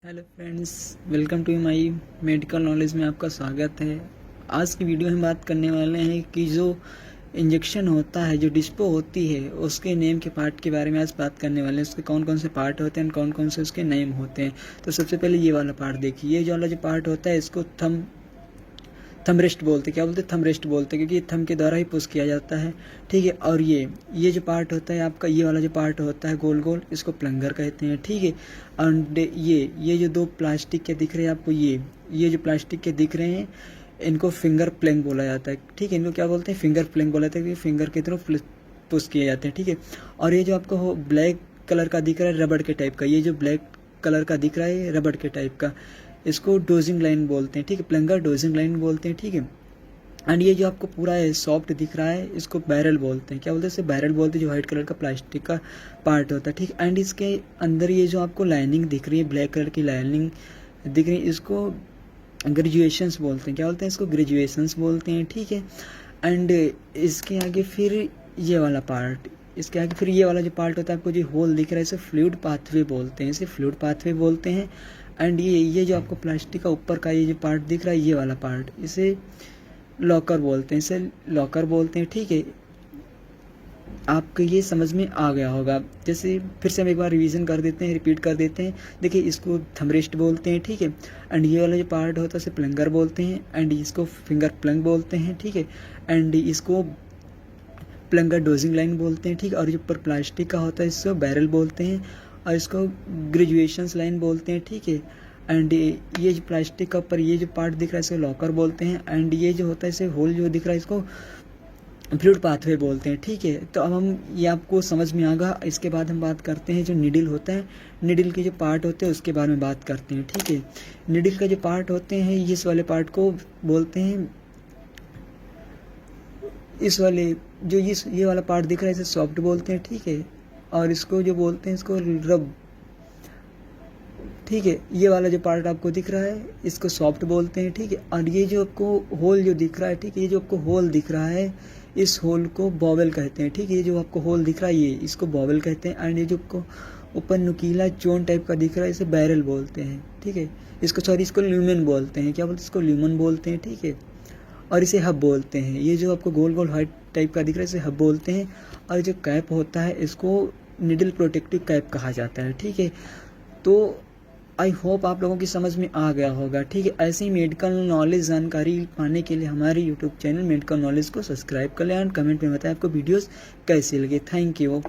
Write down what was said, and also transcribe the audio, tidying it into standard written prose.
Hello friends, welcome to my medical knowledge में आपका स्वागत है। आज की वीडियो में बात करने वाले हैं कि जो इंजेक्शन होता है, जो डिस्पो होती है, उसके नेम के पार्ट के बारे में आज बात करने वाले हैं। उसके कौन कौन से पार्ट होते हैं, कौन कौन से उसके नेम होते हैं। तो सबसे पहले ये वाला पार्ट देखिए। ये जो वाला जो पार्ट होता है, इसको थंबरेस्ट बोलते हैं। क्या बोलते हैं? थंबरेस्ट बोलते हैं, क्योंकि ये थंब के द्वारा ही पुश किया जाता है। ठीक है। और ये जो पार्ट होता है आपका, ये वाला जो पार्ट होता है गोल गोल, इसको प्लंगर कहते हैं। ठीक है। और ये जो दो प्लास्टिक के दिख रहे हैं आपको, ये जो प्लास्टिक के दिख रहे हैं, इनको फिंगर प्लंग बोला जाता है। ठीक है। इनको क्या बोलते हैं? फिंगर प्लंग बोला जाता है, क्योंकि फिंगर की तरफ पुश किए जाते हैं। ठीक है। और ये जो आपको ब्लैक कलर का दिख रहा है, रबड़ के टाइप का, ये जो ब्लैक कलर का दिख रहा है, ये रबड़ के टाइप का, इसको डोजिंग लाइन बोलते हैं। ठीक है। प्लंगर डोजिंग लाइन बोलते हैं। ठीक है। एंड ये जो आपको पूरा सॉफ्ट दिख रहा है, इसको बैरल बोलते हैं। क्या बोलते हैं? इसे बैरल बोलते हैं, जो व्हाइट कलर का प्लास्टिक का पार्ट होता है। ठीक। एंड इसके अंदर ये जो आपको लाइनिंग दिख रही है, ब्लैक कलर की लाइनिंग दिख रही है, इसको ग्रेजुएशंस बोलते हैं। क्या बोलते हैं? इसको ग्रेजुएशंस बोलते हैं। ठीक है। एंड इसके आगे फिर ये वाला पार्ट, इसके आगे फिर ये वाला जो पार्ट होता है, आपको जो होल दिख रहा है, इसे फ्लूइड पाथवे बोलते हैं। इसे फ्लूइड पाथवे बोलते हैं। एंड ये जो आपको प्लास्टिक का ऊपर का ये जो पार्ट दिख रहा है, ये वाला पार्ट, इसे लॉकर बोलते हैं। इसे लॉकर बोलते हैं। ठीक है। आपको ये समझ में आ गया होगा। जैसे फिर से हम एक बार रिवीजन कर देते हैं, रिपीट कर देते हैं। देखिए, इसको थंबरेस्ट बोलते हैं। ठीक है। एंड ये वाला जो पार्ट होता है, इसे प्लंगर बोलते हैं। एंड इसको फिंगर प्लंग बोलते हैं। ठीक है। एंड इसको प्लंगर डोजिंग लाइन बोलते हैं। ठीक है। और जो ऊपर प्लास्टिक का होता है, इसको बैरल बोलते हैं, और इसको ग्रेजुएशंस लाइन बोलते हैं। ठीक है। एंड ये जो प्लास्टिक का ऊपर ये जो पार्ट दिख रहा है, इसको लॉकर बोलते हैं। एंड ये जो होता है, इसे होल जो दिख रहा है, इसको फ्लूइड पाथवे बोलते हैं। ठीक है। तो अब हम ये आपको समझ में आ गया। इसके बाद हम बात करते हैं जो निडल होता है, निडल के जो पार्ट होते हैं उसके बारे में बात करते हैं। ठीक है। निडल का जो पार्ट होते हैं, इस वाले पार्ट को बोलते हैं, इस वाले जो ये वाला पार्ट दिख रहा है, इसे सॉफ्ट बोलते हैं। ठीक है। और इसको जो बोलते हैं, इसको रब। ठीक है। ये वाला जो पार्ट आपको दिख रहा है, इसको सॉफ्ट बोलते हैं। ठीक है। और ये जो आपको होल जो दिख रहा है, ठीक है, ये जो आपको होल दिख रहा है, इस होल को बॉबल कहते हैं। ठीक है। ये जो आपको होल दिख रहा है, ये इसको बॉबल कहते हैं। एंड ये जो आपको ऊपर नुकीला चोन टाइप का दिख रहा है, इसे बैरल बोलते हैं। ठीक है। इसको ल्यूमन बोलते हैं। क्या बोलते हैं? इसको ल्यूमन बोलते हैं। ठीक है। और इसे हब बोलते हैं। ये जो आपको गोल गोल व्हाइट टाइप का दिख रहा है, इसे हब बोलते हैं। और जो कैप होता है, इसको निडल प्रोटेक्टिव कैप कहा जाता है। ठीक है। तो आई होप आप लोगों की समझ में आ गया होगा। ठीक है। ऐसे ही मेडिकल नॉलेज जानकारी पाने के लिए हमारे यूट्यूब चैनल मेडिकल नॉलेज को सब्सक्राइब कर लें, एंड कमेंट में बताएं आपको वीडियोस कैसे लगे। Thank you.